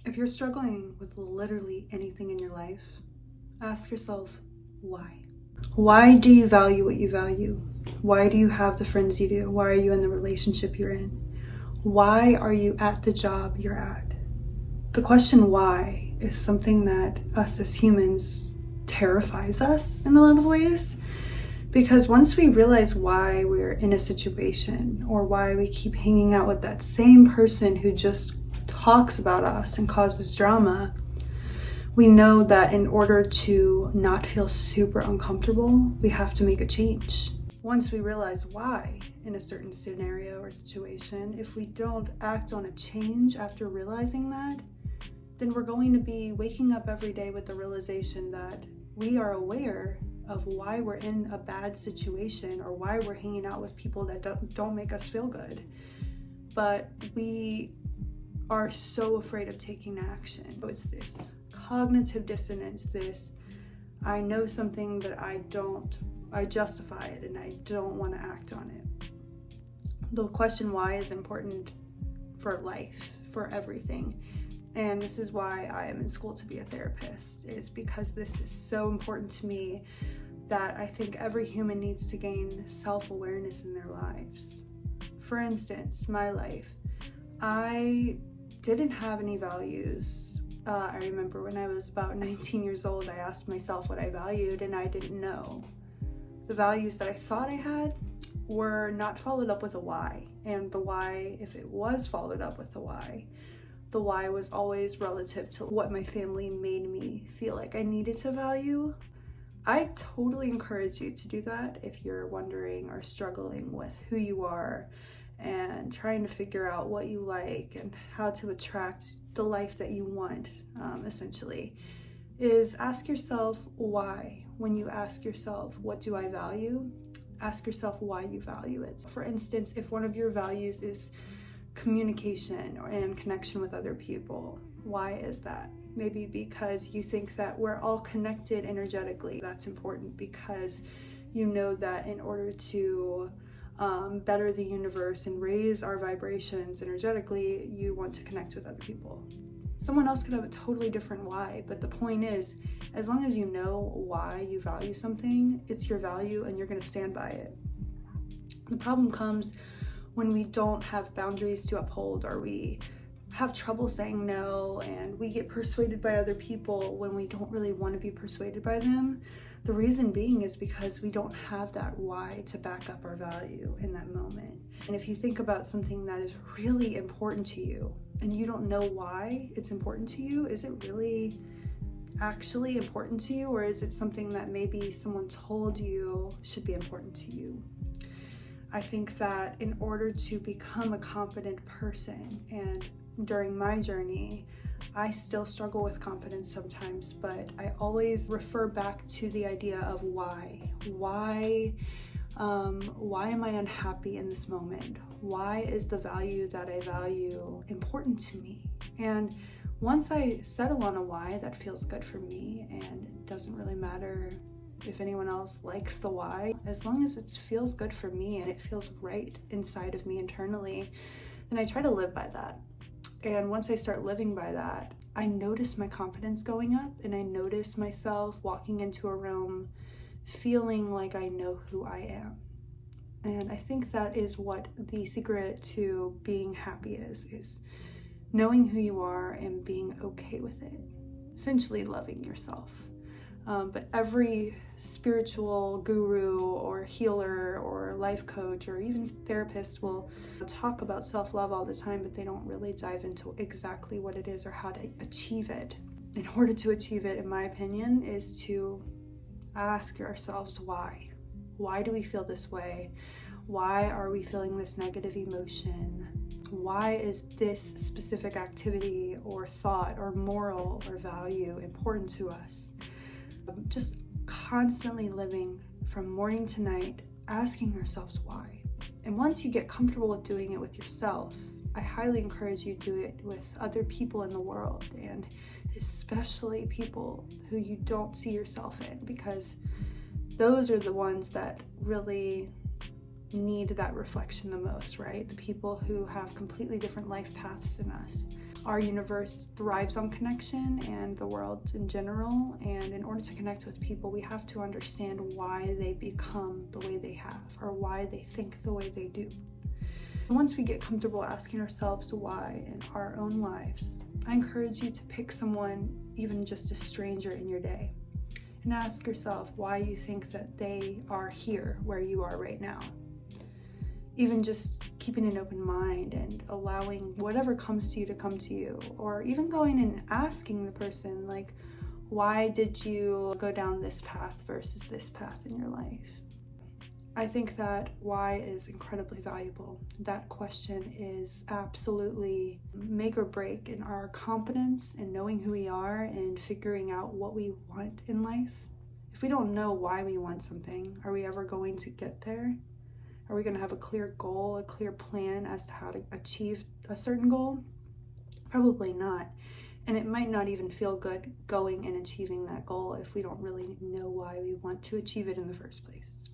If you're struggling with literally anything in your life, ask yourself why. Why do you value what you value? Why do you have the friends you do? Why are you in the relationship you're in? Why are you at the job you're at? The question why is something that us as humans terrifies us in a lot of ways, because once we realize why we're in a situation or why we keep hanging out with that same person who just talks about us and causes drama, we know that in order to not feel super uncomfortable, we have to make a change. Once we realize why in a certain scenario or situation, if we don't act on a change after realizing that, then we're going to be waking up every day with the realization that we are aware of why we're in a bad situation or why we're hanging out with people that don't make us feel good. But we are so afraid of taking action. So it's this cognitive dissonance, this I know something but I justify it and I don't want to act on it. The question why is important for life, for everything. And this is why I am in school to be a therapist, is because this is so important to me that I think every human needs to gain self-awareness in their lives. For instance, my life, I didn't have any values. I remember when I was about 19 years old, I asked myself what I valued and I didn't know. The values that I thought I had were not followed up with a why. And the why, if it was followed up with the why was always relative to what my family made me feel like I needed to value. I totally encourage you to do that if you're wondering or struggling with who you are and trying to figure out what you like and how to attract the life that you want, essentially, is ask yourself why. When you ask yourself, what do I value? Ask yourself why you value it. For instance, if one of your values is communication and connection with other people, why is that? Maybe because you think that we're all connected energetically. That's important because you know that in order to better the universe and raise our vibrations energetically, you want to connect with other people. Someone else could have a totally different why, but the point is, as long as you know why you value something, it's your value and you're going to stand by it. The problem comes when we don't have boundaries to uphold, or we have trouble saying no and we get persuaded by other people when we don't really want to be persuaded by them. The reason being is because we don't have that why to back up our value in that moment. And if you think about something that is really important to you and you don't know why it's important to you, is it really actually important to you, or is it something that maybe someone told you should be important to you? I think that in order to become a confident person, and during my journey, I still struggle with confidence sometimes, but I always refer back to the idea of why. Why am I unhappy in this moment? Why is the value that I value important to me? And once I settle on a why that feels good for me, and it doesn't really matter if anyone else likes the why, as long as it feels good for me and it feels right inside of me internally, then I try to live by that. And once I start living by that, I notice my confidence going up and I notice myself walking into a room feeling like I know who I am. And I think that is what the secret to being happy is knowing who you are and being okay with it, essentially loving yourself. But every spiritual guru or healer or life coach or even therapist will talk about self-love all the time, but they don't really dive into exactly what it is or how to achieve it. In order to achieve it, in my opinion, is to ask ourselves why. Why do we feel this way? Why are we feeling this negative emotion? Why is this specific activity or thought or moral or value important to us? Just constantly living from morning to night, asking ourselves why. And once you get comfortable with doing it with yourself, I highly encourage you to do it with other people in the world, and especially people who you don't see yourself in, because those are the ones that really need that reflection the most, right? The people who have completely different life paths than us. Our universe thrives on connection, and the world in general, and in order to connect with people, we have to understand why they become the way they have, or why they think the way they do. And once we get comfortable asking ourselves why in our own lives, I encourage you to pick someone, even just a stranger in your day, and ask yourself why you think that they are here where you are right now. Even just keeping an open mind and allowing whatever comes to you to come to you, or even going and asking the person, like, why did you go down this path versus this path in your life? I think that why is incredibly valuable. That question is absolutely make or break in our confidence in knowing who we are and figuring out what we want in life. If we don't know why we want something, are we ever going to get there? Are we going to have a clear goal, a clear plan as to how to achieve a certain goal? Probably not. And it might not even feel good going and achieving that goal if we don't really know why we want to achieve it in the first place.